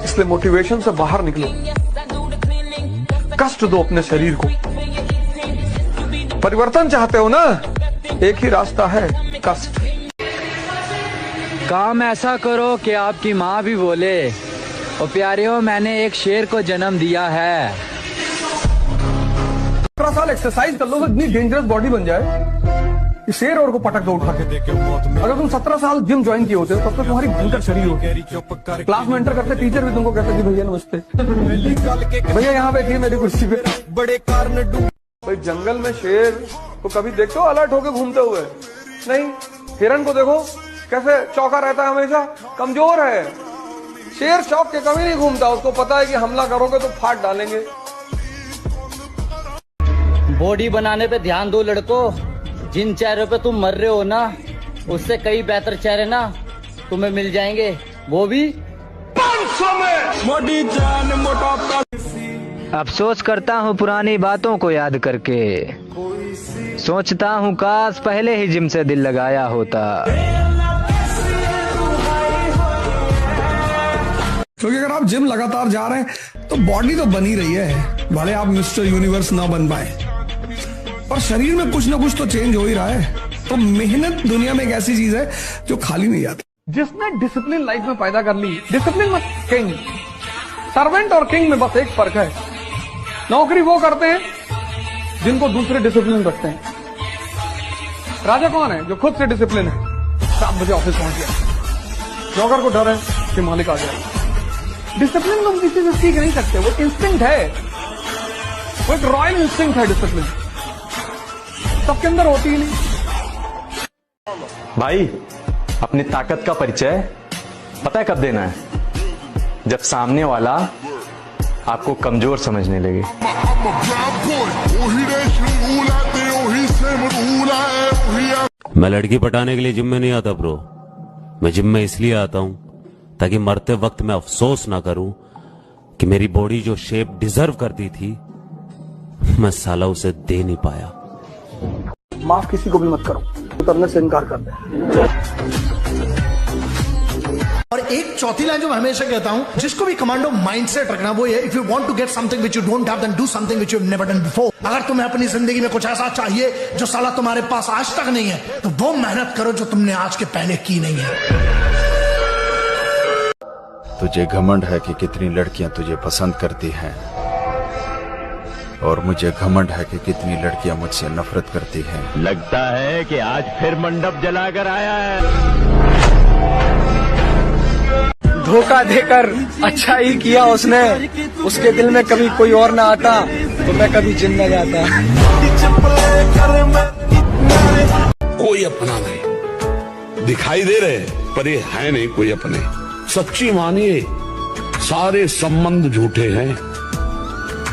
इसलिए मोटिवेशन से बाहर निकलो, कष्ट दो अपने शरीर को। परिवर्तन चाहते हो ना, एक ही रास्ता है, कष्ट। काम ऐसा करो कि आपकी माँ भी बोले, और प्यारियों मैंने एक शेर को जन्म दिया है। 17 साल एक्सरसाइज कर लो तो इतनी डेंजरस बॉडी बन जाए कि शेर और को पटक दो उठा के। अगर तुम 17 साल जिम ज्वाइन किए होते तब तक तुम्हारी भयंकर शरीर होती। क्लास में एंटर करते टीचर भी तुमको कहते कि भैया नमस्ते, भैया यहाँ बैठिए मेरी कुर्सी पे। बड़े कारण भाई जंगल में शेर को कभी देखते हो अलर्ट होके घूमते हुए? नहीं। हिरन को देखो कैसे चौका रहता है, हमेशा कमजोर है। शेर चौक के कभी नहीं घूमता, उसको पता है कि हमला करोगे तो फाड़ डालेंगे। बॉडी बनाने पे ध्यान दो लड़कों, जिन चेहरों पे तुम मर रहे हो ना, उससे कई बेहतर चेहरे ना तुम्हें मिल जाएंगे, वो भी 500 में। मोटी जान मोटा। अफसोस करता हूँ पुरानी बातों को याद करके, सोचता हूँ काश पहले ही जिम से दिल लगाया होता। क्योंकि अगर आप जिम लगातार जा रहे हैं तो बॉडी तो बनी रही है, भले आप मिस्टर यूनिवर्स ना बन पाए, पर शरीर में कुछ ना कुछ तो चेंज हो ही रहा है। तो मेहनत दुनिया में एक ऐसी चीज है जो खाली नहीं आती। जिसने डिसिप्लिन लाइफ में पैदा कर ली, डिसिप्लिन में किंग, सर्वेंट और किंग में बस एक फर्क है, नौकरी वो करते हैं जिनको दूसरे डिसिप्लिन रखते हैं। राजा कौन है? जो खुद से डिसिप्लिन है, 7 बजे ऑफिस पहुंच गया। नौकर को डर है कि मालिक आ जाए। डिसिप्लिन तुम किसी से सीख नहीं सकते, वो इंस्टिंक्ट है, वो एक रॉयल इंस्टिंक्ट है डिसिप्लिन, सबके अंदर होती ही नहीं। भाई अपनी ताकत का परिचय पता है कब देना है? जब सामने वाला आपको कमजोर समझने लगे। मैं लड़की पटाने के लिए जिम में नहीं आता ब्रो, मैं जिम में इसलिए आता हूं ताकि मरते वक्त मैं अफसोस ना करूं कि मेरी बॉडी जो शेप डिजर्व करती थी मैं साला उसे दे नहीं पाया। माफ किसी को भी मत करो, तो करने से इनकार कर दे। और एक चौथी लाइन जो मैं हमेशा कहता हूं, जिसको भी कमांडो माइंडसेट रखना, वो ये, if you want to get something which you don't have, then do something which you have never done before. अगर तुम्हें अपनी जिंदगी में कुछ ऐसा चाहिए जो साला तुम्हारे पास आज तक नहीं है, तो वो मेहनत करो जो तुमने आज के पहले की नहीं है। तुझे घमंड है कि कितनी लड़कियां तुझे पसंद करती हैं, और मुझे घमंड है कि कितनी लड़कियां मुझसे नफरत करती हैं। लगता है कि आज फिर मंडप जलाकर आया है। धोखा देकर अच्छा ही किया उसने, उसके दिल में कभी कोई और ना आता तो मैं कभी जिम न जाता। कोई अपना नहीं दिखाई दे रहे, पर ये है नहीं कोई अपने। सच्ची मानिए, सारे संबंध झूठे हैं।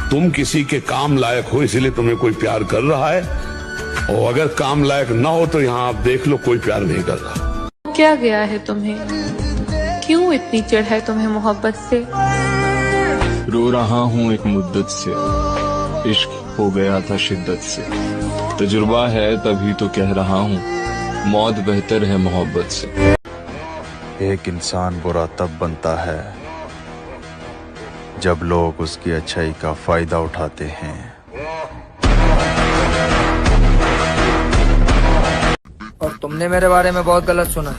तुम किसी के काम लायक हो इसलिए तुम्हें कोई प्यार कर रहा है, और अगर काम लायक ना हो तो यहाँ आप देख लो कोई प्यार नहीं कर रहा। क्या गया है तुम्हें? क्यों इतनी चिढ़ है तुम्हें मोहब्बत से? रो रहा हूँ एक मुद्दत से, इश्क हो गया था शिद्दत से। तजुर्बा है तभी तो कह रहा हूँ, मौत बेहतर है मोहब्बत से। एक इंसान बुरा तब बनता है जब लोग उसकी अच्छाई का फायदा उठाते हैं। और तुमने मेरे बारे में बहुत गलत सुना।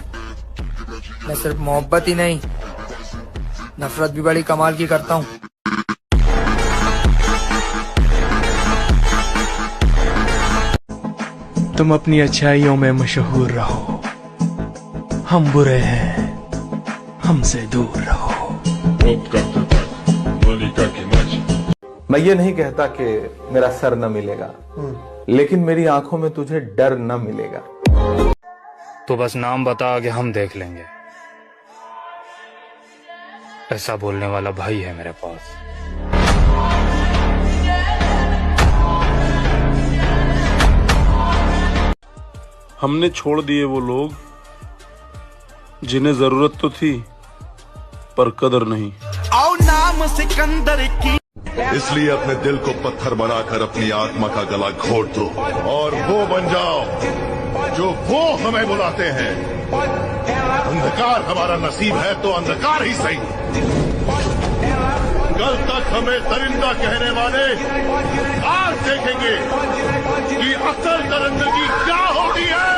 मैं सिर्फ मोहब्बत ही नहीं, नफरत भी बड़ी कमाल की करता हूँ। तुम अपनी अच्छाइयों में मशहूर रहो, हम बुरे हैं, हमसे दूर रहो। मैं ये नहीं कहता कि मेरा सर न मिलेगा, लेकिन मेरी आंखों में तुझे डर न मिलेगा। तो बस नाम बता के हम देख लेंगे, ऐसा बोलने वाला भाई है मेरे पास। हमने छोड़ दिए वो लोग जिन्हें जरूरत तो थी पर कदर नहीं। आओ नाम सिकंदर की, इसलिए अपने दिल को पत्थर बनाकर अपनी आत्मा का गला घोट दो और वो बन जाओ जो वो हमें बुलाते हैं। अंधकार हमारा नसीब है तो अंधकार ही सही। कल तक हमें दरिंदा कहने वाले आज देखेंगे कि असल दरिंदगी क्या होती है।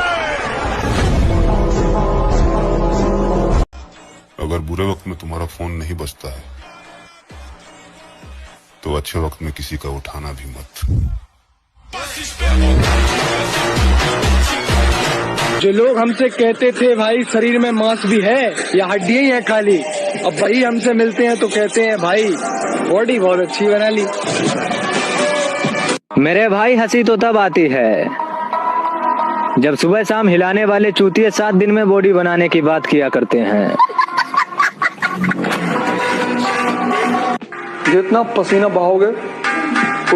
अगर बुरे वक्त में तुम्हारा फोन नहीं बजता है तो अच्छे वक्त में किसी का उठाना भी मत। जो लोग हमसे कहते थे भाई शरीर में मांस भी है या हड्डियां ही हैं खाली, अब वही हमसे मिलते हैं तो कहते हैं भाई बॉडी बहुत अच्छी बना ली। मेरे भाई हंसी तो तब आती है जब सुबह शाम हिलाने वाले चूतिए 7 दिन में बॉडी बनाने की बात किया करते हैं। जितना पसीना बहाओगे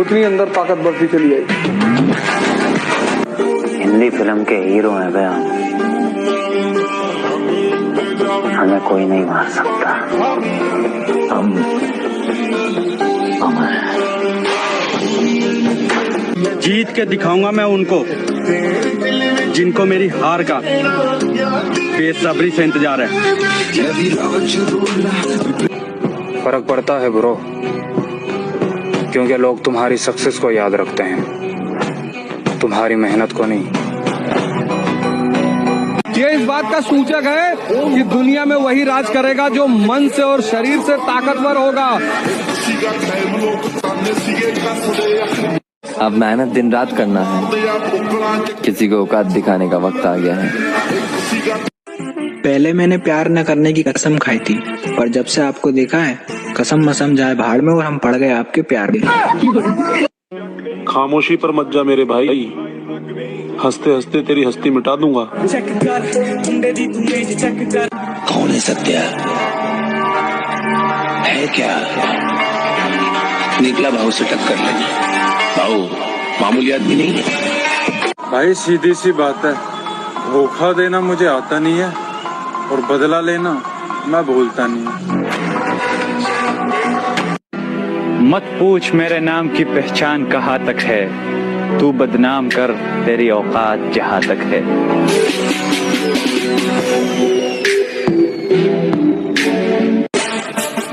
उतनी अंदर ताकत बढ़ती चली जाएगी। हिंदी फिल्म के हीरो हैं भैया, हमें कोई नहीं मार सकता, हम अमर हैं। जीत के दिखाऊंगा मैं उनको जिनको मेरी हार का बेसब्री से इंतजार है। फर्क पड़ता है ब्रो, क्योंकि लोग तुम्हारी सक्सेस को याद रखते हैं, तुम्हारी मेहनत को नहीं। ये इस बात का सूचक है कि दुनिया में वही राज करेगा जो मन से और शरीर से ताकतवर होगा। अब मेहनत दिन रात करना है, किसी को औकात दिखाने का वक्त आ गया है। पहले मैंने प्यार न करने की कसम खाई थी, पर जब से आपको देखा है कसम मसम जाए भाड़ में और हम पड़ गए आपके प्यार में। खामोशी पर मत जा मेरे भाई, हंसते हंसते तेरी हस्ती मिटा दूंगा। कौन है सत्या? है क्या? निकला भाव से टक्कर लगी। भाव मामूली आदमी नहीं है भाई, सीधी सी बात है, धोखा देना मुझे आता नहीं है और बदला लेना मैं भूलता नहीं। मत पूछ मेरे नाम की पहचान कहाँ तक है, तू बदनाम कर तेरी औकात जहाँ तक है।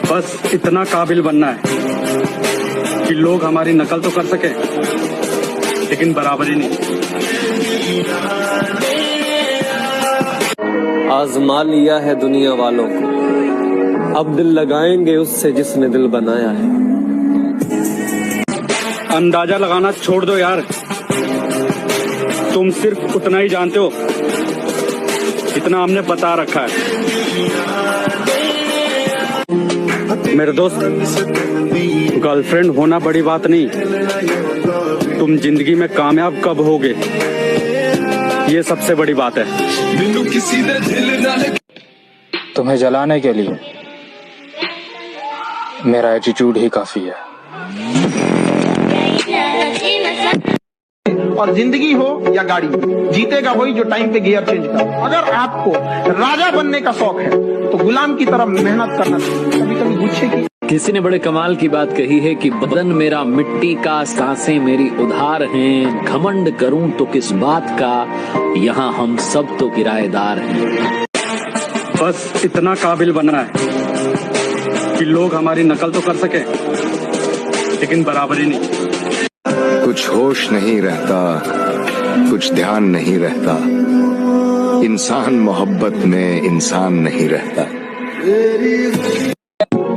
बस इतना काबिल बनना है कि लोग हमारी नकल तो कर सके लेकिन बराबरी नहीं। आजमा लिया है दुनिया वालों को, अब दिल लगाएंगे उससे जिसने दिल बनाया है। अंदाजा लगाना छोड़ दो यार, तुम सिर्फ उतना ही जानते हो जितना हमने बता रखा है। मेरे दोस्त, गर्लफ्रेंड होना बड़ी बात नहीं, तुम जिंदगी में कामयाब कब होगे ये सबसे बड़ी बात है। तुम्हें जलाने के लिए मेरा एटीट्यूड ही काफी है। और जिंदगी हो या गाड़ी, जीतेगा वही जो टाइम पे गियर चेंज कर। अगर आपको राजा बनने का शौक है तो गुलाम की तरह मेहनत करना चाहिए। कभी कभी गुस्से की किसी ने बड़े कमाल की बात कही है कि बदन मेरा मिट्टी का, सांसें मेरी उधार हैं, घमंड करूं तो किस बात का, यहाँ हम सब तो किराएदार हैं। बस इतना काबिल बनना है कि लोग हमारी नकल तो कर सके लेकिन बराबरी नहीं। कुछ होश नहीं रहता, कुछ ध्यान नहीं रहता, इंसान मोहब्बत में इंसान नहीं रहता।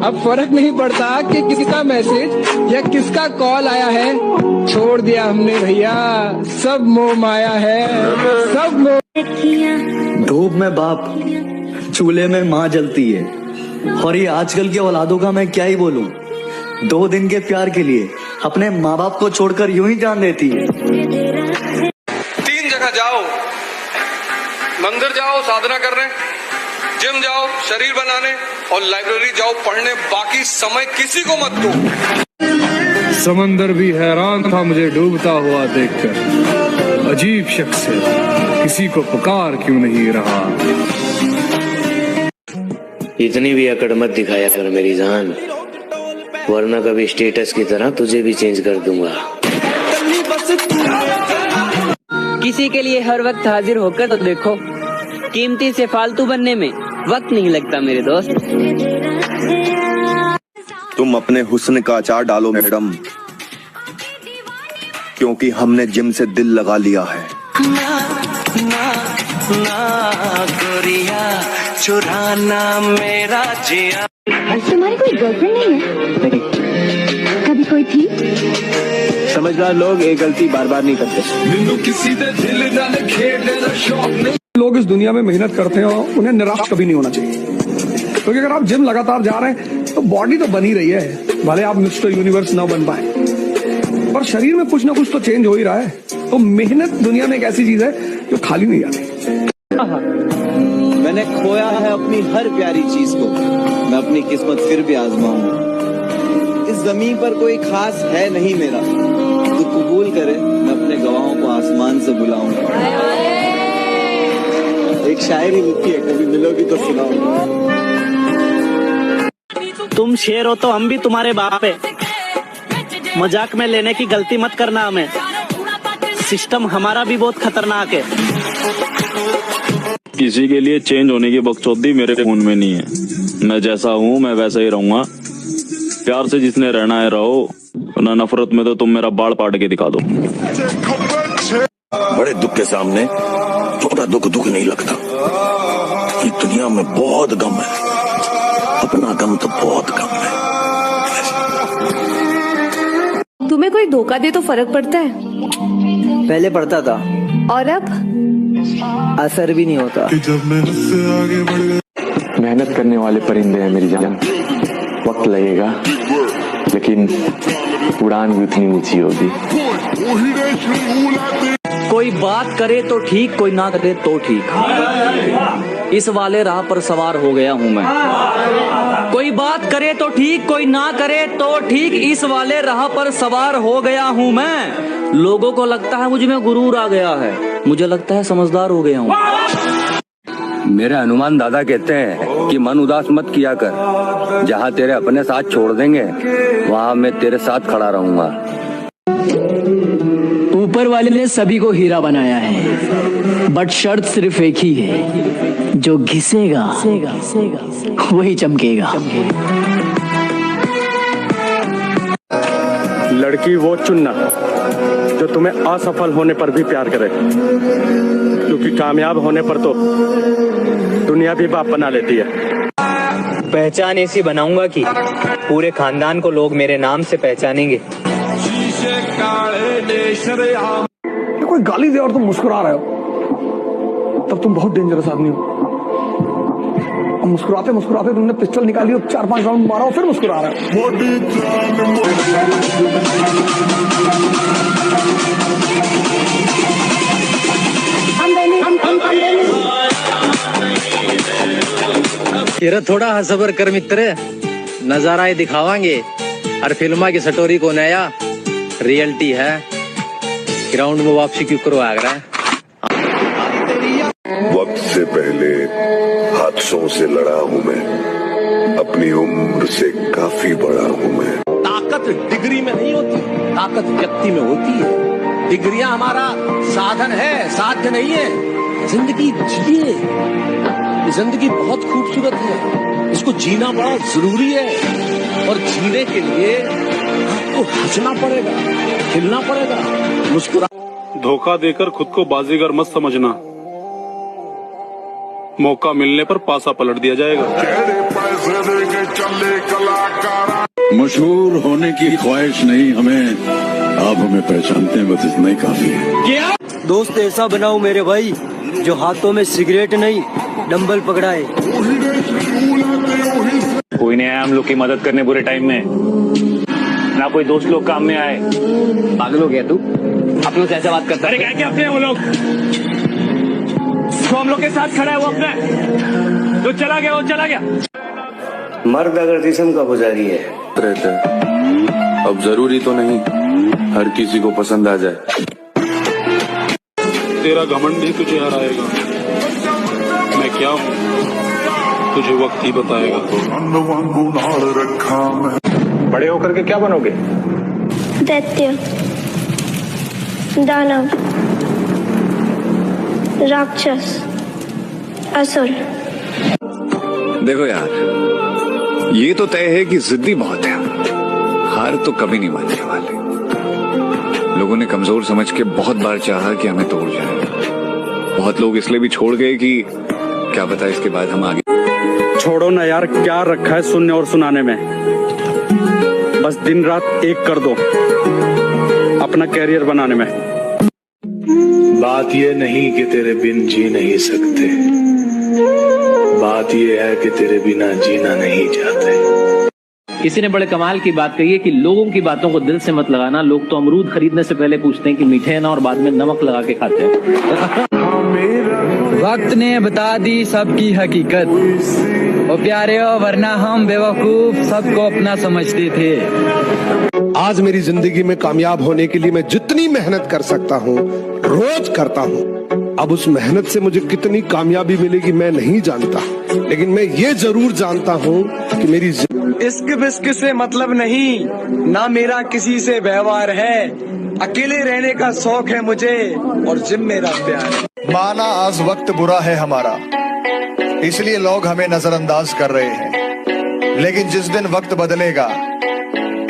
अब फर्क नहीं पड़ता कि किसका मैसेज या किसका कॉल आया है, छोड़ दिया हमने भैया, सब मोह माया है, सब मोह। धूप में बाप, चूल्हे में माँ जलती है, और ये आजकल की औलादों का मैं क्या ही बोलूं, 2 दिन के प्यार के लिए अपने माँ बाप को छोड़कर यूं ही जान देती है। 3 जगह जाओ, मंदिर जाओ साधना करने, जिम जाओ शरीर बनाने, और लाइब्रेरी जाओ पढ़ने, बाकी समय किसी को मत दो। समंदर भी हैरान था मुझे डूबता हुआ देखकर, अजीब शख्स है, किसी को पुकार क्यों नहीं रहा। इतनी भी अकड़ मत दिखाया कर मेरी जान, वरना कभी स्टेटस की तरह तुझे भी चेंज कर दूंगा। किसी के लिए हर वक्त हाजिर होकर तो देखो, कीमती से फालतू बनने में वक्त नहीं लगता मेरे दोस्त। तुम अपने हुस्न का अचार डालो मैडम, क्योंकि हमने जिम से दिल लगा लिया है। गोरिया चुराना मेरा जिया। तुम्हारी कोई गर्लफ्रेंड नहीं है? कभी कोई थी? समझदार लोग एक गलती बार बार नहीं करते। लोग इस दुनिया में मेहनत करते हैं और उन्हें निराश कभी नहीं होना चाहिए, क्योंकि अगर आप जिम लगातार जा रहे हैं तो बॉडी तो बनी रही है, भले आप मिस्टर यूनिवर्स ना बन पाए, पर शरीर में कुछ ना कुछ तो चेंज हो ही रहा है। तो मेहनत दुनिया में एक ऐसी चीज है जो खाली नहीं आती। मैंने खोया है अपनी हर प्यारी चीज को, मैं अपनी किस्मत फिर भी आजमाऊंगा। इस जमीन पर कोई खास है नहीं मेरा, तू कबूल करे मैं अपने गवाहों को आसमान से बुलाऊंगा। एक शायरी लिखी है, कभी मिलोगी तो सुनाऊंगा। तुम शेर हो तो हम भी तुम्हारे बाप है, मजाक में लेने की गलती मत करना हमें, सिस्टम हमारा भी बहुत खतरनाक है। किसी के लिए चेंज होने की बकचोदी मेरे खून में नहीं है, मैं जैसा हूँ मैं वैसा ही रहूंगा। प्यार से जिसने रहना है रहो, ना नफरत में तो तुम मेरा बाल पाट के दिखा दो। बड़े दुख के सामने छोटा दुख दुख नहीं लगता। ये दुनिया में बहुत गम है, अपना गम तो बहुत कम है। तुम्हें कोई धोखा दे तो फर्क पड़ता है? पहले पड़ता था, और अब असर भी नहीं होता। मेहनत करने वाले परिंदे हैं मेरी जान, वक्त लगेगा लेकिन उड़ान भी उतनी ऊंची होगी। कोई बात करे तो ठीक, कोई ना करे तो ठीक, इस वाले राह पर सवार हो गया हूँ मैं। कोई बात करे तो ठीक, कोई ना करे तो ठीक, इस वाले राह पर सवार हो गया हूँ मैं। लोगों को लगता है मुझ में गुरूर आ गया है, मुझे लगता है समझदार हो गया हूँ। मेरे हनुमान दादा कहते हैं कि मन उदास मत किया कर, जहाँ तेरे अपने साथ छोड़ देंगे वहाँ मैं तेरे साथ खड़ा रहूंगा। ऊपर वाले ने सभी को हीरा बनाया है, बट शर्त सिर्फ एक ही है, जो घिसेगा वही चमकेगा। लड़की वो चुनना जो तुम्हें असफल होने पर भी प्यार करे, क्योंकि कामयाब होने पर तो दुनिया भी बाप बना लेती है। पहचान ऐसी बनाऊंगा कि पूरे खानदान को लोग मेरे नाम से पहचानेंगे। कोई गाली दे और तुम मुस्कुरा रहे हो, तब तुम बहुत डेंजरस आदमी हो। मुस्कुराते मुस्कुराते तुमने पिस्टल निकाली और 4-5 राउंड मारा और फिर मुस्कुरा रहे हो। तेरा थोड़ा हसबर कर मित्र, नजारा ही दिखावांगे और फिल्मा की स्टोरी को नया रियलिटी है। ग्राउंड में वापसी क्यों करवा रहा है? वक्त से पहले हादसों से लड़ा हूँ मैं, अपनी उम्र से काफी बड़ा हूँ मैं। ताकत डिग्री में नहीं होती, ताकत व्यक्ति में होती है। डिग्रियां हमारा साधन है, साध्य नहीं है। जिंदगी जिए, जिंदगी बहुत खूबसूरत है, इसको जीना बड़ा जरूरी है। और जीने के लिए आपको हंसना पड़ेगा, खिलना पड़ेगा, मुस्कुरा। धोखा देकर खुद को बाजीगर मत समझना, मौका मिलने पर पासा पलट दिया जाएगा। मशहूर होने की ख्वाहिश नहीं हमें, आप हमें पहचानते हैं, बस इतना ही काफी है। क्या दोस्त ऐसा बनाओ मेरे भाई जो हाथों में सिगरेट नहीं डंबल पकड़ाए। कोई नहीं आया हम लोग की मदद करने बुरे टाइम में, ना कोई दोस्त लोग काम में आए। पागल हो गया तू? अपनों से ऐसा बात करता है? क्या अपने हैं वो लोग? तो हम लोग के साथ खड़ा है वो अपने, जो चला गया वो चला गया। मर्द अगर जिस्म का पुजारी है रहता है, अब जरूरी तो नहीं हर किसी को पसंद आ जाए। तेरा घमंड ही तुझे हराएगा, मैं क्या हूँ तुझे वक्त ही बताएगा। बड़े होकर के क्या बनोगे? दैत्य, दानव, राक्षस, असुर। देखो यार, ये तो तय है कि जिद्दी बहुत है, हार तो कभी नहीं मानने वाले। लोगों ने कमजोर समझ के बहुत बार चाहा कि हमें तोड़ जाए। बहुत लोग इसलिए भी छोड़ गए कि क्या पता इसके बाद हम आगे। छोड़ो ना यार, क्या रखा है सुनने और सुनाने में। बस दिन रात एक कर दो अपना कैरियर बनाने में। बात ये नहीं कि तेरे बिन जी नहीं सकते, बात ये है कि तेरे बिना जीना नहीं चाहते। किसी ने बड़े कमाल की बात कही है कि लोगों की बातों को दिल से मत लगाना। लोग तो अमरूद खरीदने से पहले पूछते हैं कि मीठे हैं ना, और बाद में नमक लगा के खाते हैं। वक्त ने बता दी सबकी हकीकत, ओ प्यारे हो वरना हम बेवकूफ सबको अपना समझते थे। आज मेरी जिंदगी में कामयाब होने के लिए मैं जितनी मेहनत कर सकता हूँ रोज करता हूँ। अब उस मेहनत से मुझे कितनी कामयाबी मिलेगी मैं नहीं जानता, लेकिन मैं ये जरूर जानता हूँ कि मेरी इश्क बिस्क से मतलब नहीं, ना मेरा किसी से व्यवहार है। अकेले रहने का शौक है मुझे और जिम मेरा प्यार। माना आज वक्त बुरा है हमारा, इसलिए लोग हमें नजरअंदाज कर रहे हैं, लेकिन जिस दिन वक्त बदलेगा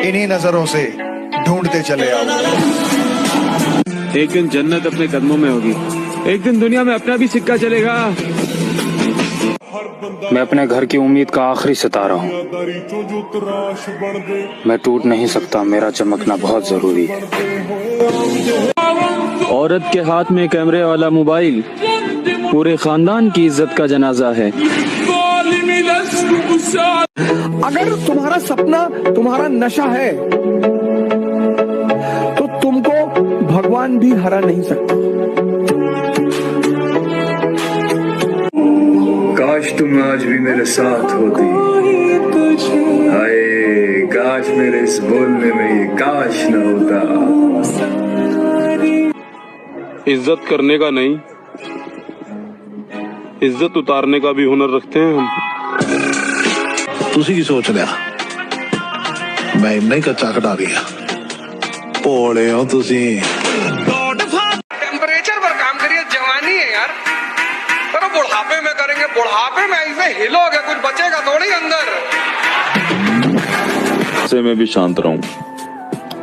इन्हीं नजरों से ढूंढते चले आओ। एक दिन जन्नत अपने कदमों में होगी, एक दिन दुनिया में अपना भी सिक्का चलेगा। मैं अपने घर की उम्मीद का आखिरी सितारा हूँ। मैं टूट नहीं सकता, मेरा चमकना बहुत जरूरी है। औरत के हाथ में कैमरे वाला मोबाइल पूरे खानदान की इज्जत का जनाजा है। अगर तुम्हारा सपना तुम्हारा नशा है तो तुमको भगवान भी हरा नहीं सकता। काश तुम आज भी मेरे साथ होती, हाय काश मेरे इस बोलने में ये काश न होता। इज्जत करने का नहीं, इज्जत उतारने का भी हुनर रखते हैं हम। ਤੁਸੀਂ ਕੀ ਸੋਚ ਲਿਆ ਮੈਂ ਇੰਨਾ ਹੀ ਕੱਚਾ ਕਟਾ ਦਿਆ? ਭੋਲੇ ਹੋ ਤੁਸੀਂ। टेम्परेचर पर काम करिए, जवानी है यार। चलो बुढ़ापे में करेंगे, बुढ़ापे में ऐसे हिलोगे कुछ बचेगा थोड़ी अंदर। से मैं भी शांत रहूं,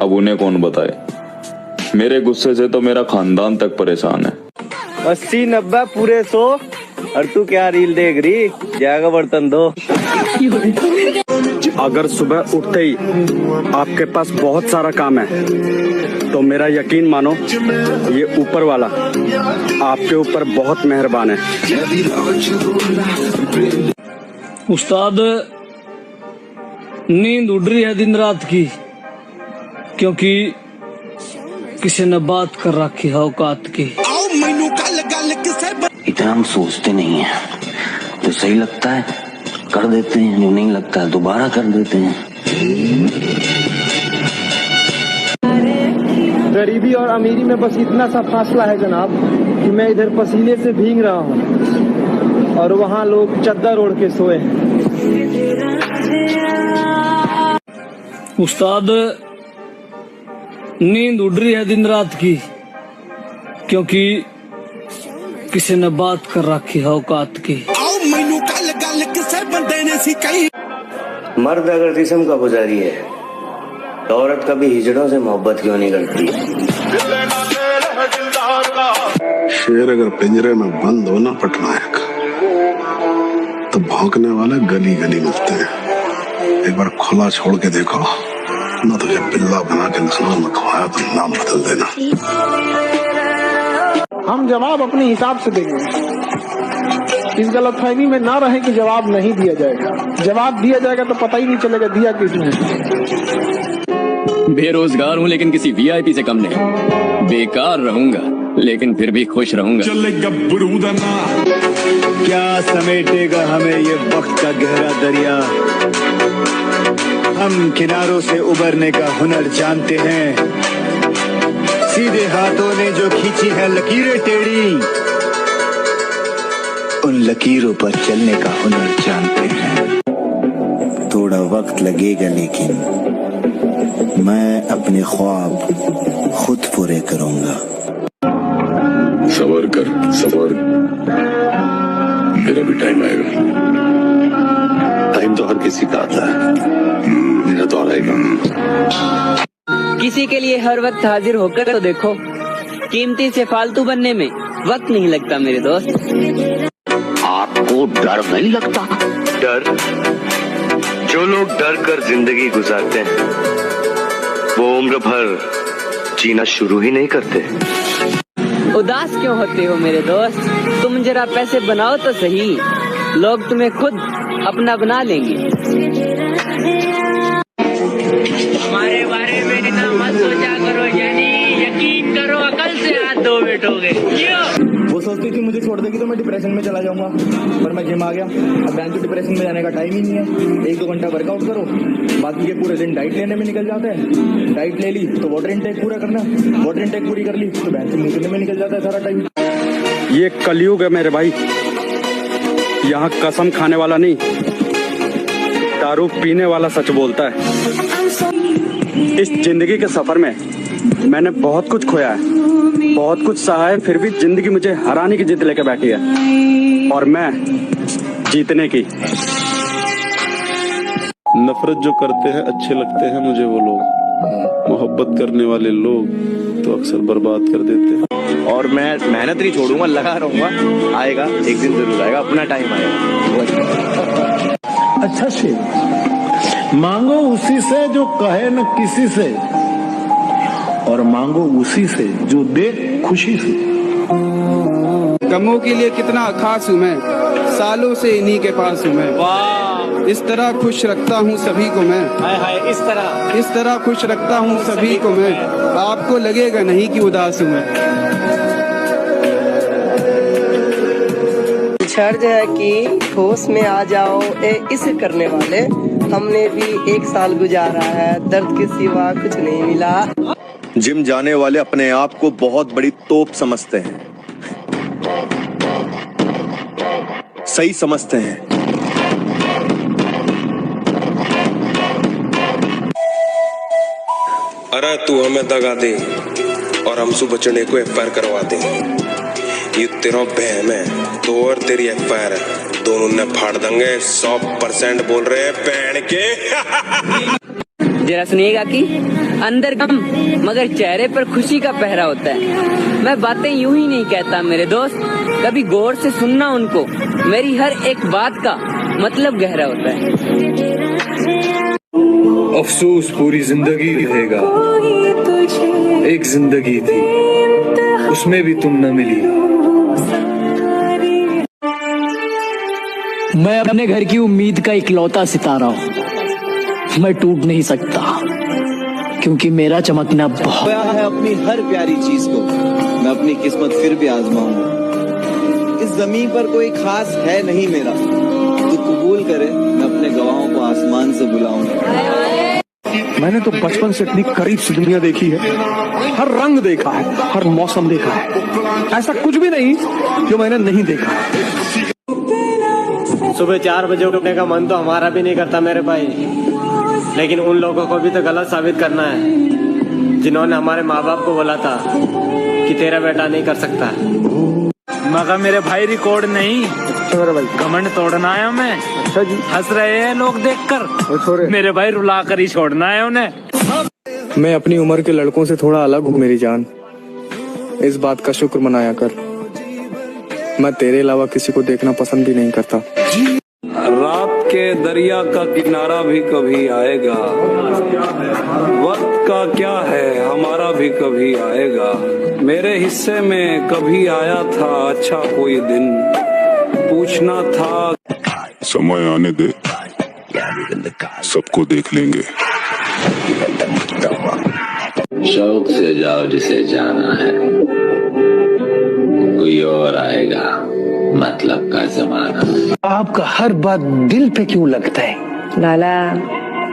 अब उन्हें कौन बताए। मेरे गुस्से से तो मेरा खानदान तक परेशान है। 80-90 पूरे 100, और तू क्या रील देख रही? जाएगा बर्तन दो। अगर सुबह उठते ही आपके पास बहुत सारा काम है तो मेरा यकीन मानो ये ऊपर वाला आपके ऊपर बहुत मेहरबान है। उस्ताद नींद उड़ रही है दिन रात की, क्योंकि किसी ने बात कर रखी है औकात की। इतना हम सोचते नहीं है, जो सही लगता है कर देते हैं, जो नहीं लगता है दोबारा कर देते हैं। गरीबी और अमीरी में बस इतना सा फासला है जनाब कि मैं इधर पसीने से भीग रहा हूँ और वहाँ लोग चद्दर ओढ़ के सोए हैं। उस्ताद नींद उड़ रही है दिन रात की, क्योंकि किसी ने बात कर रखी है औकात की। मर्द अगर जिस्म का पुजारी है तो औरत कभी हिजड़ों से मोहब्बत क्यों नहीं करती? शेर अगर पिंजरे में बंद हो ना पटनायक, तो भौंकने वाले गली गली मिलते हैं। एक बार खुला छोड़ के देखो ना, तुझे बिल्ला बना के नस्लों में खवाया तो नाम बदल देना। हम जवाब अपने हिसाब से देंगे, इस गलतफहमी में ना रहे कि जवाब नहीं दिया जाएगा। जवाब दिया जाएगा तो पता ही नहीं चलेगा दिया किसने। बेरोजगार हूँ लेकिन किसी वीआईपी से कम नहीं। बेकार रहूंगा लेकिन फिर भी खुश रहूंगा। क्या समेटेगा हमें ये वक्त का गहरा दरिया? हम किनारों से उबरने का हुनर जानते हैं। सीधे हाथों ने जो खींची है लकीरें टेढ़ी, उन लकीरों पर चलने का हुनर जानते हैं। थोड़ा वक्त लगेगा लेकिन मैं अपने ख्वाब खुद पूरे करूंगा। सबर कर, सबर, मेरा भी टाइम आएगा। टाइम तो हर किसी का आता है, मेरा तो आएगा। किसी के लिए हर वक्त हाजिर होकर तो देखो, कीमती से फालतू बनने में वक्त नहीं लगता मेरे दोस्त। आपको डर नहीं लगता? डर? जो लोग डर कर जिंदगी गुजारते हैं वो उम्र भर जीना शुरू ही नहीं करते। उदास क्यों होते हो मेरे दोस्त? तुम जरा पैसे बनाओ तो सही, लोग तुम्हें खुद अपना बना लेंगे। हमारे बारे में इतना मत सोचा करो जानी, यकीन करो अकल से हाथ धो बैठोगे। वो सोचती थी मुझे छोड़ देगी तो मैं डिप्रेशन में चला जाऊंगा, पर मैं जिम आ गया। अब बैंक डिप्रेशन में जाने का टाइम ही नहीं है। 1-2 घंटा वर्कआउट करो, बाकी के पूरे दिन डाइट लेने में निकल जाते हैं। डाइट ले ली तो वाटर इनटेक पूरा करना, वाटर इनटेक पूरी कर ली तो बैंक निकलने में निकल जाता है सारा टाइम। ये कलयुग है मेरे भाई, यहाँ कसम खाने वाला नहीं, दारू पीने वाला सच बोलता है। इस जिंदगी के सफर में मैंने बहुत कुछ खोया है, बहुत कुछ सहा है, फिर भी जिंदगी मुझे हराने की जिद लेके बैठी है और मैं जीतने की। नफरत जो करते हैं अच्छे लगते हैं मुझे वो लोग, मोहब्बत करने वाले लोग तो अक्सर बर्बाद कर देते हैं। और मैं मेहनत नहीं छोड़ूंगा, लगा रहूंगा, आएगा एक दिन जरूर आएगा, अपना टाइम आएगा। अच्छा शेर, मांगो उसी से जो कहे न किसी से, और मांगो उसी से जो दे खुशी से। गमों के लिए कितना खास हूँ मैं, सालों से इन्हीं के पास हूँ मैं। वाह, इस तरह खुश रखता हूँ सभी को मैं। हाय हाय, इस तरह खुश रखता हूँ सभी को मैं, आपको लगेगा नहीं कि उदास हूँ मैं। छर्ज है कि होश में आ जाओ इस करने वाले, हमने भी 1 साल गुजारा है, दर्द के सिवा कुछ नहीं मिला। जिम जाने वाले अपने आप को बहुत बड़ी तोप समझते हैं, सही समझते हैं। अरे तू हमें दगा दे और हम सुबह चढ़े को FIR करवा दे, ये तेरा बहन है तो और तेरी FIR है, दोनों ने फाड़ देंगे। 100% बोल रहे हैं बहन के। जरा सुनिएगा कि अंदर गम मगर चेहरे पर खुशी का पहरा होता है। मैं बातें यूं ही नहीं कहता मेरे दोस्त, कभी गौर से सुनना उनको, मेरी हर एक बात का मतलब गहरा होता है। अफसोस पूरी जिंदगी रहेगा, एक जिंदगी थी उसमें भी तुम न मिली। मैं अपने घर की उम्मीद का इकलौता सितारा हूँ, मैं टूट नहीं सकता क्योंकि मेरा चमकना बहुत खोया है अपनी हर प्यारी चीज को, मैं अपनी किस्मत फिर भी आजमाऊंगा। इस जमीन पर कोई खास है नहीं मेरा, तू कबूल करे मैं अपने गवाहों को आसमान से बुलाऊंगा। मैंने तो बचपन से इतनी करीब से दुनिया देखी है, हर रंग देखा है, हर मौसम देखा है, ऐसा कुछ भी नहीं जो मैंने नहीं देखा है। सुबह 4 बजे उठने का मन तो हमारा भी नहीं करता मेरे भाई, लेकिन उन लोगों को भी तो गलत साबित करना है जिन्होंने हमारे माँ बाप को बोला था कि तेरा बेटा नहीं कर सकता। मगर मेरे भाई रिकॉर्ड नहीं, घमंड तोड़ना है हमें। अच्छा जी, हंस रहे हैं लोग देखकर, मेरे भाई रुला कर ही छोड़ना है उन्हें। मैं अपनी उम्र के लड़कों से थोड़ा अलग हूँ मेरी जान, इस बात का शुक्र मनाया कर। मैं तेरे अलावा किसी को देखना पसंद भी नहीं करता। रात के दरिया का किनारा भी कभी आएगा, वक्त का क्या है हमारा भी कभी आएगा। मेरे हिस्से में कभी आया था अच्छा कोई दिन, पूछना था। समय आने दे, सबको देख लेंगे। शौक से जाओ जिसे जाना है, कोई और आएगा मतलब का जमाना। आपका हर बात दिल पे क्यों लगता है? लाला,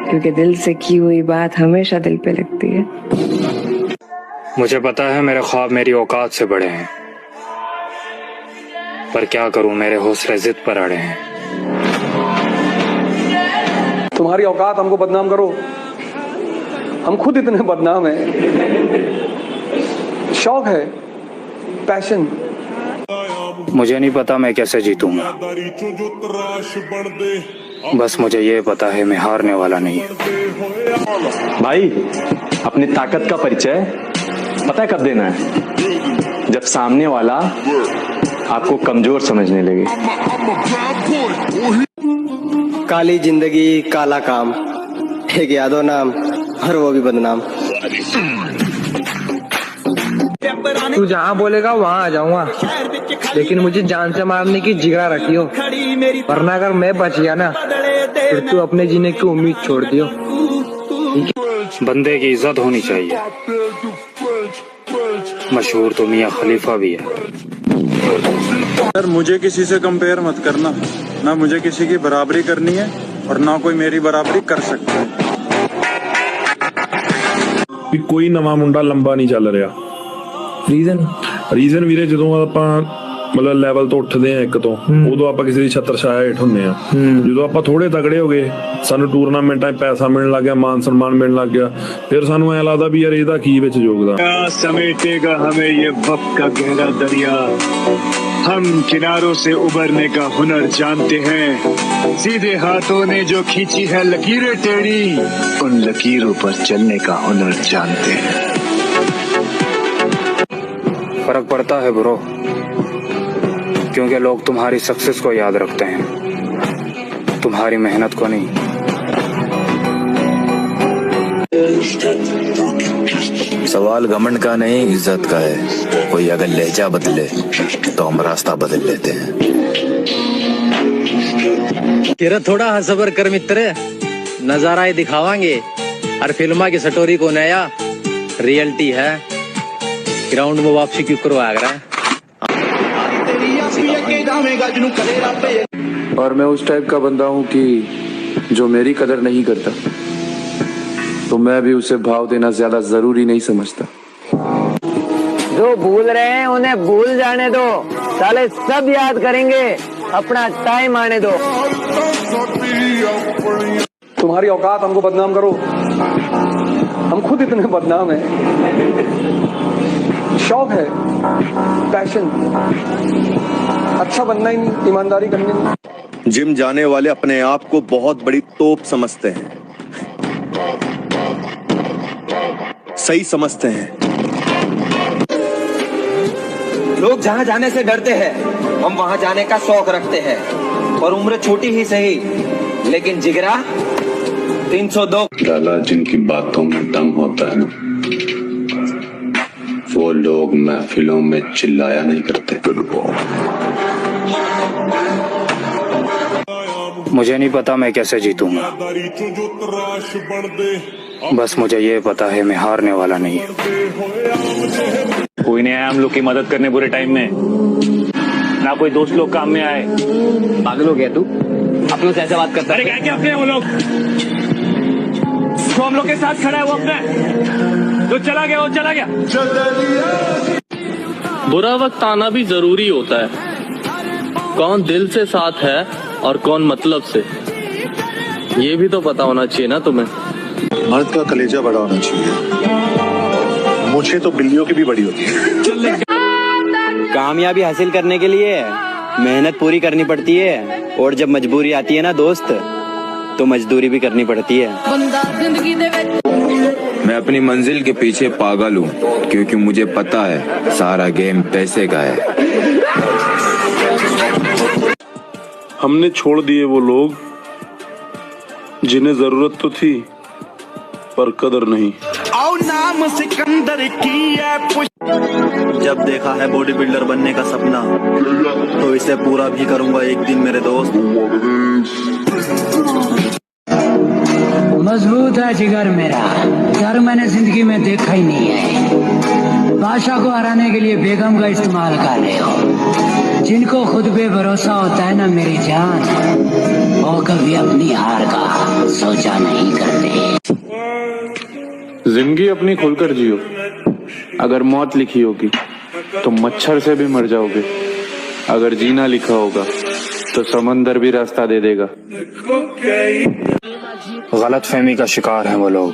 क्योंकि दिल से की हुई बात हमेशा दिल पे लगती है। मुझे पता है मेरे ख्वाब मेरी औकात से बड़े हैं, पर क्या करूं मेरे हौसले जिद पर अड़े हैं। तुम्हारी औकात हमको बदनाम करो, हम खुद इतने बदनाम हैं। शौक है, पैशन। मुझे नहीं पता मैं कैसे जीतूंगा, बस मुझे ये पता है मैं हारने वाला नहीं। भाई अपनी ताकत का परिचय पता है कब देना है? जब सामने वाला आपको कमजोर समझने लगे। काली जिंदगी काला काम, एक यादव नाम और वो भी बदनाम। तू जहाँ बोलेगा वहाँ आ जाऊंगा, लेकिन मुझे जान से मारने की जिगरा रखियो, वरना अगर मैं बच गया ना फिर तू अपने जीने की उम्मीद छोड़ दियो। बंदे की इज्जत होनी चाहिए। मशहूर तो मियाँ खलीफा भी है। यार मुझे किसी से कंपेयर मत करना, ना मुझे किसी की बराबरी करनी है और ना कोई मेरी बराबरी कर सकता है। ਵੀ ਕੋਈ ਨਵਾਂ ਮੁੰਡਾ ਲੰਬਾ ਨਹੀਂ ਚੱਲ ਰਿਹਾ। ਰੀਜ਼ਨ ਵੀਰੇ ਜਦੋਂ ਆਪਾਂ ਮਤਲਬ ਲੈਵਲ ਤੋਂ ਉੱਠਦੇ ਆ ਇੱਕ ਤੋਂ, ਉਦੋਂ ਆਪਾਂ ਕਿਸੇ ਦੀ ਛੱਤਰ ਛਾਇਆ ਹੇਠ ਹੁੰਨੇ ਆ। ਜਦੋਂ ਆਪਾਂ ਥੋੜੇ ਤਗੜੇ ਹੋ ਗਏ, ਸਾਨੂੰ ਟੂਰਨਾਮੈਂਟਾਂ 'ਚ ਪੈਸਾ ਮਿਲਣ ਲੱਗ ਗਿਆ, ਮਾਨ ਸਨਮਾਨ ਮਿਲਣ ਲੱਗ ਗਿਆ, ਫਿਰ ਸਾਨੂੰ ਐਂ ਲੱਗਦਾ ਵੀ ਯਾਰ ਇਹਦਾ ਕੀ ਵਿੱਚ ਯੋਗਦਾਨ। समेटेगा हमें ये वक्त का गहरा दरिया, हम किनारों से उबरने का हुनर जानते हैं। सीधे हाथों ने जो खींची है लकीरें टेढ़ी, उन लकीरों पर चलने का हुनर जानते हैं। फर्क पड़ता है ब्रो, क्योंकि लोग तुम्हारी सक्सेस को याद रखते हैं, तुम्हारी मेहनत को नहीं। सवाल घमंड का नहीं इज्जत का है। कोई अगर लहजा बदले तो हम रास्ता बदल लेते हैं। तेरा थोड़ा हसबर कर मित्र, नजारा ही दिखावांगे हर फिल्मा की स्टोरी को नया। रियलिटी है ग्राउंड में वापसी क्यों करवा रहा है। और मैं उस टाइप का बंदा हूँ कि जो मेरी कदर नहीं करता तो मैं भी उसे भाव देना ज्यादा जरूरी नहीं समझता। जो भूल रहे हैं उन्हें भूल जाने दो, साले सब याद करेंगे, अपना टाइम आने दो। तुम्हारी औकात हमको बदनाम करो, हम खुद इतने बदनाम हैं। शौक है, पैशन, अच्छा बनना ही नहीं, ईमानदारी करनी नहीं। जिम जाने वाले अपने आप को बहुत बड़ी तोप समझते हैं, सही समझते हैं। लोग जहाँ जाने से डरते हैं, हम वहाँ जाने का शौक रखते हैं। और उम्र छोटी ही सही, लेकिन जिगरा 302। लाला, जिनकी बातों में दम होता है ना, वो लोग महफिलों में चिल्लाया नहीं करते। मुझे नहीं पता मैं कैसे जीतूंगा, बस मुझे ये पता है मैं हारने वाला नहीं। कोई नहीं आया हम लोग की मदद करने बुरे टाइम में, ना कोई दोस्त लोग काम में आए। पागल हो गया तू, अपनों से ऐसे बात करता अरे क्या अपने वो लोग तो हम लोग के साथ खड़ा है, वो अपने जो चला गया वो चला गया। बुरा वक्त आना भी जरूरी होता है। कौन दिल से साथ है और कौन मतलब से, ये भी तो पता होना चाहिए ना तुम्हें। मर्द का कलेजा बड़ा होना चाहिए, मुझे तो बिल्लियों की भी बड़ी होती है। कामयाबी हासिल करने के लिए मेहनत पूरी करनी पड़ती है, और जब मजबूरी आती है ना दोस्त, तो मजदूरी भी करनी पड़ती है। मैं अपनी मंजिल के पीछे पागल हूँ, क्योंकि मुझे पता है सारा गेम पैसे का है। हमने छोड़ दिए वो लोग जिन्हें जरूरत तो थी पर कदर नहीं। आओ नाम सिकंदर की है। जब देखा है बॉडी बिल्डर बनने का सपना, तो इसे पूरा भी करूंगा एक दिन मेरे दोस्त। मजबूत है जिगर मेरा, डर मैंने जिंदगी में देखा ही नहीं है। बादशाह को हराने के लिए बेगम का इस्तेमाल कर रहे हो। जिनको खुद पे भरोसा होता है ना मेरी जान, वो कभी अपनी हार का सोचा नहीं करते। जिंदगी अपनी खुलकर जियो। अगर मौत लिखी होगी तो मच्छर से भी मर जाओगे। अगर जीना लिखा होगा तो समंदर भी रास्ता दे देगा। गलत फहमी का शिकार हैं वो लोग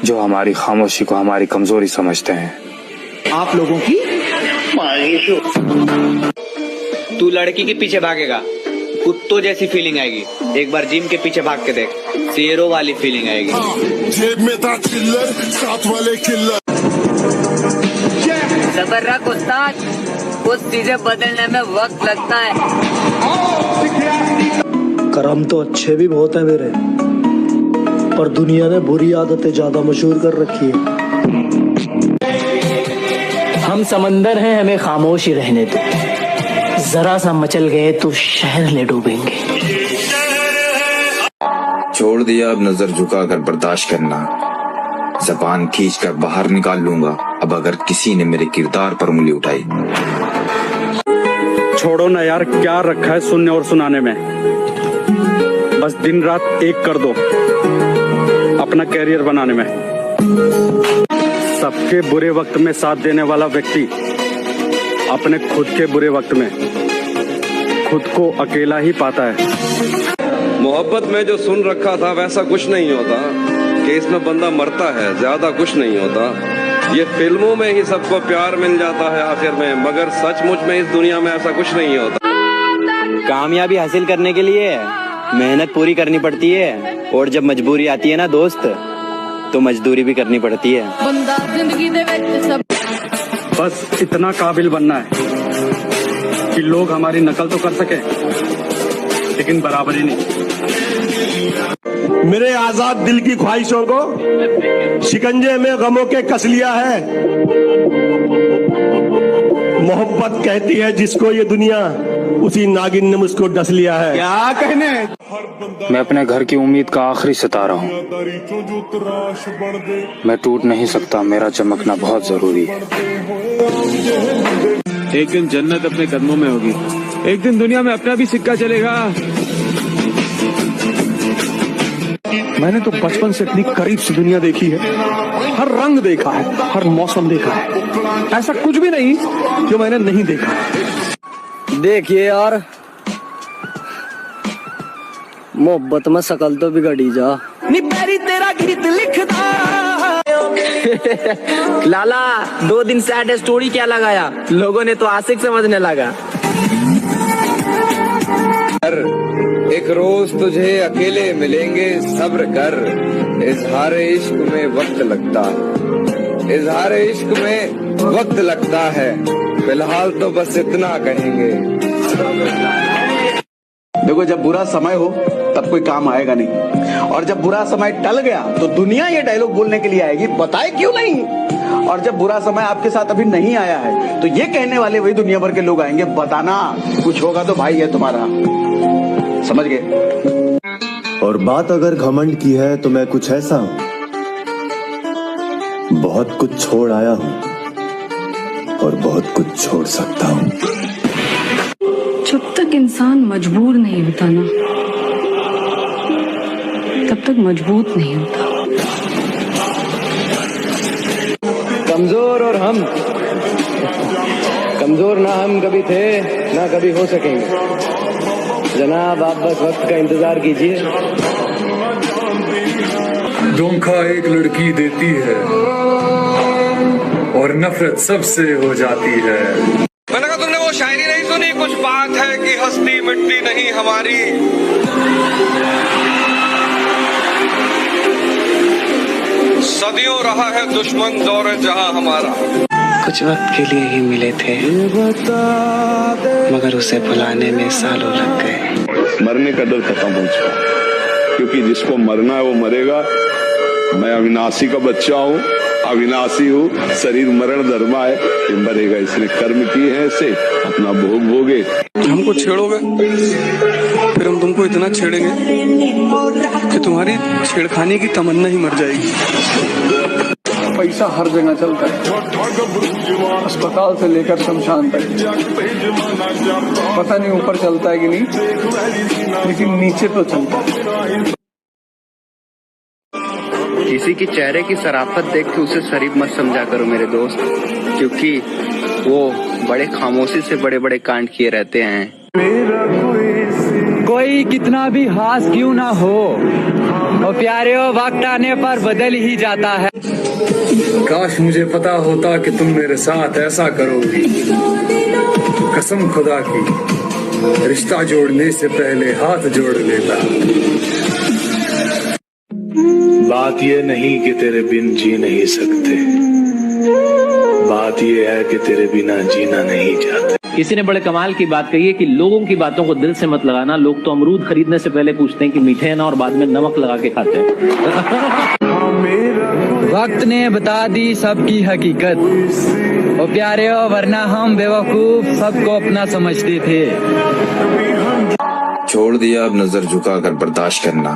जो हमारी खामोशी को हमारी कमजोरी समझते हैं। आप लोगों की तू लड़की के पीछे भागेगा, कुत्तों जैसी फीलिंग आएगी। एक बार जिम के पीछे भाग के देख, शेरों वाली फीलिंग आएगी। जेब में था चिल्लर, साथ वाले किल्लर। सबर रख उस्ताद, कुछ चीजें बदलने में वक्त लगता है। कर्म तो अच्छे भी बहुत है मेरे, पर दुनिया ने बुरी आदतें ज्यादा मशहूर कर रखी है। हम समंदर हैं, हमें खामोश ही रहने दो। जरा सा मचल गए तो शहर ले डूबेंगे। छोड़ दिया अब नजर झुकाकर बर्दाश्त करना, जबान खींच कर बाहर निकाल लूंगा अब अगर किसी ने मेरे किरदार पर उंगली उठाई। छोड़ो ना यार, क्या रखा है सुनने और सुनाने में। बस दिन रात एक कर दो अपना कैरियर बनाने में। सबके बुरे वक्त में साथ देने वाला व्यक्ति अपने खुद के बुरे वक्त में खुद को अकेला ही पाता है। मोहब्बत में जो सुन रखा था वैसा कुछ नहीं होता कि इसमें बंदा मरता है, ज्यादा कुछ नहीं होता। ये फिल्मों में ही सबको प्यार मिल जाता है आखिर में, मगर सचमुच में इस दुनिया में ऐसा कुछ नहीं होता। कामयाबी हासिल करने के लिए मेहनत पूरी करनी पड़ती है, और जब मजबूरी आती है ना दोस्त, तो मजदूरी भी करनी पड़ती है। बंदा जिंदगी दे विच सब बस इतना काबिल बनना है कि लोग हमारी नकल तो कर सके, लेकिन बराबरी नहीं। मेरे आजाद दिल की ख्वाहिशों को शिकंजे में गमों के कस लिया है। मोहब्बत कहती है जिसको ये दुनिया, उसी नागिन ने मुझको डस लिया है। क्या कहने? मैं अपने घर की उम्मीद का आखिरी सितारा हूँ। मैं टूट नहीं सकता, मेरा चमकना बहुत जरूरी है। एक दिन जन्नत अपने कदमों में होगी, एक दिन दुनिया में अपना भी सिक्का चलेगा। मैंने तो बचपन से इतनी करीब से दुनिया देखी है, हर रंग देखा है, हर मौसम देखा है, ऐसा कुछ भी नहीं जो मैंने नहीं देखा। देखिए यार, मोहब्बत में शकल तो बिगड़ी जा। निपैरी तेरा गीत लिखदा लाला 2 दिन सैड स्टोरी क्या लगाया, लोगों ने तो आशिक समझने लगा। एक रोज तुझे अकेले मिलेंगे, सब्र कर, इजहार इश्क में वक्त लगता है, इजहार इश्क में वक्त लगता है, फिलहाल तो बस इतना कहेंगे। देखो, जब बुरा समय हो तब कोई काम आएगा नहीं, और जब बुरा समय टल गया तो दुनिया ये डायलॉग बोलने के लिए आएगी, बताए क्यों नहीं। और जब बुरा समय आपके साथ अभी नहीं आया है तो ये कहने वाले वही दुनिया भर के लोग आएंगे, बताना कुछ होगा तो भाई है तुम्हारा। समझ गए? और बात अगर घमंड की है तो मैं कुछ ऐसा हूं, बहुत कुछ छोड़ आया हूं और बहुत कुछ छोड़ सकता हूं। जब तक इंसान मजबूर नहीं होता ना, तब तक मजबूत नहीं होता। कमजोर और हम, कमजोर ना हम कभी थे ना कभी हो सकेंगे। जनाब, आप बस वक्त का इंतजार कीजिए। धोखा एक लड़की देती है और नफरत सबसे हो जाती है। मैंने कहा तुमने वो शायरी नहीं सुनी, कुछ बात है कि हस्ती मिटती नहीं हमारी। सदियों रहा है दुश्मन दौरे जहां हमारा। कुछ वक्त के लिए ही मिले थे, मगर उसे भुलाने में सालों लग गए। मरने का डर खत्म हो चुका, क्योंकि जिसको मरना है वो मरेगा। मैं अविनाशी का बच्चा हूँ, अविनाशी हूँ, शरीर मरण धर्मा है, ये मरेगा। इसने कर्म किए हैं, ऐसे अपना भोग भोगे। हमको छेड़ोगे फिर हम तुमको इतना छेड़ेंगे कि तुम्हारी छेड़खानी की तमन्ना ही मर जाएगी। पैसा हर जगह चलता है, अस्पताल से लेकर शमशान तक। पता नहीं ऊपर चलता है कि नहीं, लेकिन नीचे तो चलता है। किसी के चेहरे की शराफत देख के उसे शरीफ मत समझा करो मेरे दोस्त, क्योंकि वो बड़े खामोशी से बड़े बड़े कांड किए रहते हैं। कोई कितना भी हास क्यों ना हो, वो प्यारे हो वक्त आने पर बदल ही जाता है। काश मुझे पता होता कि तुम मेरे साथ ऐसा करोगी। कसम खुदा की, रिश्ता जोड़ने से पहले हाथ जोड़ लेता। बात ये नहीं कि तेरे बिन जी नहीं सकते, बात ये है कि तेरे बिना जीना नहीं चाहते। किसी ने बड़े कमाल की बात कही है कि लोगों की बातों को दिल से मत लगाना। लोग तो अमरूद खरीदने से पहले पूछते हैं कि मीठे हैं ना, और बाद में नमक लगा के खाते हैं। वक्त ने बता दी सबकी हकीकत, ओ प्यारे हो, वरना हम बेवकूफ सबको अपना समझते थे। छोड़ दिया अब नजर झुका कर बर्दाश्त करना,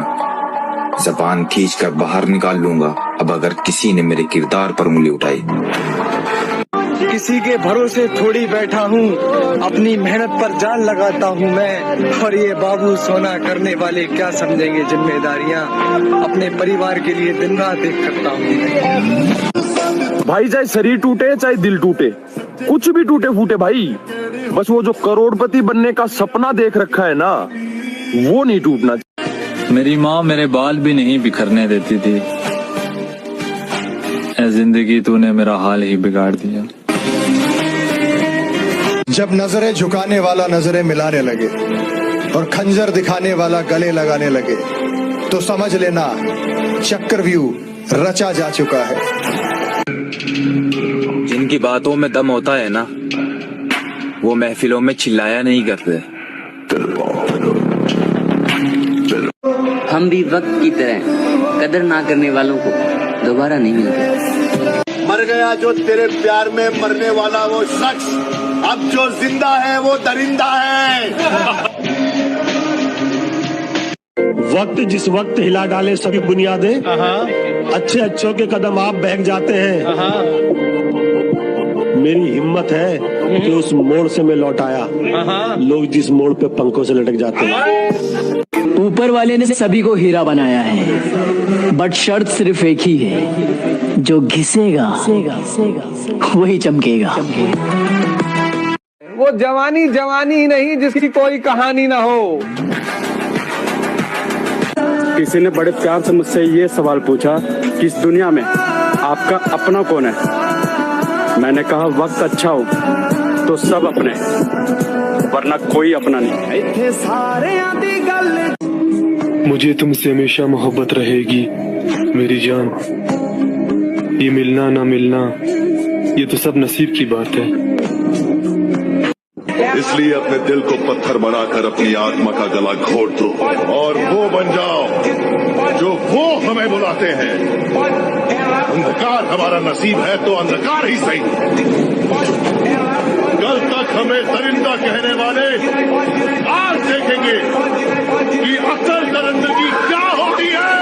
जबान खींच कर बाहर निकाल लूंगा अब अगर किसी ने मेरे किरदार पर उंगली उठाई। किसी के भरोसे थोड़ी बैठा हूँ, अपनी मेहनत पर जान लगाता हूँ मैं। और ये बाबू सोना करने वाले क्या समझेंगे जिम्मेदारियाँ, अपने परिवार के लिए दिन रात एक करता हूँ। भाई चाहे शरीर टूटे चाहे दिल टूटे, कुछ भी टूटे फूटे भाई, बस वो जो करोड़पति बनने का सपना देख रखा है ना, वो नहीं टूटना। मेरी माँ मेरे बाल भी नहीं बिखरने देती थी, ऐ जिंदगी तूने मेरा हाल ही बिगाड़ दिया। जब नजरें झुकाने वाला नजरें मिलाने लगे और खंजर दिखाने वाला गले लगाने लगे, तो समझ लेना चक्रव्यूह रचा जा चुका है। जिनकी बातों में दम होता है ना, वो महफिलों में चिल्लाया नहीं करते। हम भी वक्त की तरह कदर ना करने वालों को दोबारा नहीं मिलते। मर गया जो तेरे प्यार में मरने वाला वो शख्स, अब जो जिंदा है वो दरिंदा है। वक्त जिस वक्त हिला डाले सभी बुनियादें, अच्छे अच्छों के कदम आप बहक जाते हैं। मेरी हिम्मत है कि उस मोड़ से मैं लौट आया, लोग जिस मोड़ पे पंखों से लटक जाते हैं। ऊपर वाले ने सभी को हीरा बनाया है, बट शर्त सिर्फ एक ही है, जो घिसेगा वही चमकेगा। वो जवानी जवानी नहीं जिसकी कोई कहानी ना हो। किसी ने बड़े प्यार से मुझसे ये सवाल पूछा कि इस दुनिया में आपका अपना कौन है। मैंने कहा वक्त अच्छा हो तो सब अपने, वरना कोई अपना नहीं। मुझे तुमसे हमेशा मोहब्बत रहेगी मेरी जान, ये मिलना ना मिलना ये तो सब नसीब की बात है। इसलिए अपने दिल को पत्थर बनाकर अपनी आत्मा का गला घोट दो और वो बन जाओ जो वो हमें बुलाते हैं। अंधकार हमारा नसीब है तो अंधकार ही सही। कल तक हमें दरिंदा कहने वाले आज देखेंगे कि असल दरिंदगी क्या होती है।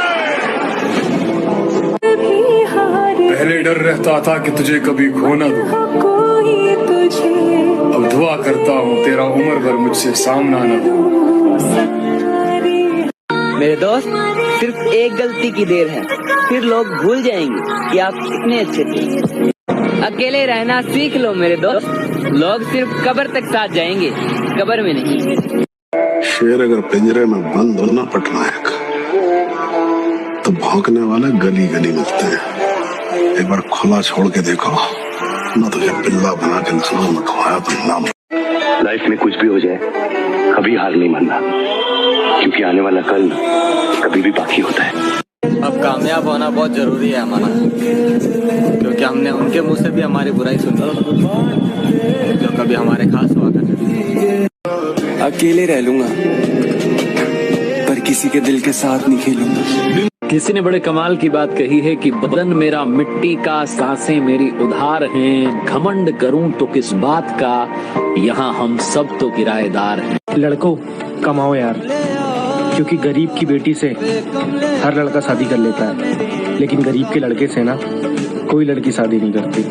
पहले डर रहता था कि तुझे कभी खो न दूं, अब दुआ करता हूँ तेरा उम्र भर मुझसे सामना न हो। मेरे दोस्त, सिर्फ एक गलती की देर है, फिर लोग भूल जाएंगे कि आप कितने अच्छे थे। अकेले रहना सीख लो मेरे दोस्त, लोग सिर्फ कब्र तक साथ जाएंगे, कब्र में नहीं। शेर अगर पिंजरे में बंद हो ना पटनायक, तो भौंकने वाले गली गली मिलते हैं। एक बार खुला छोड़ के देखो ना, तुझे पिल्ला बना के नस्लों में खवाया तो नाम। लाइफ में कुछ भी हो जाए कभी हार नहीं मानना, क्योंकि आने वाला कल कभी भी बाकी होता है। अब कामयाब होना बहुत जरूरी है हमारा, क्योंकि हमने उनके मुंह से भी हमारी बुराई सुनी जो कभी हमारे खास हुआ करते। अकेले रह लूंगा पर किसी के दिल के साथ नहीं खेलूंगा। किसी ने बड़े कमाल की बात कही है कि बदन मेरा मिट्टी का, सांसें मेरी उधार हैं, घमंड करूं तो किस बात का, यहाँ हम सब तो किराएदार हैं। लड़कों कमाओ यार, क्योंकि गरीब की बेटी से हर लड़का शादी कर लेता है, लेकिन गरीब के लड़के से ना कोई लड़की शादी नहीं करती।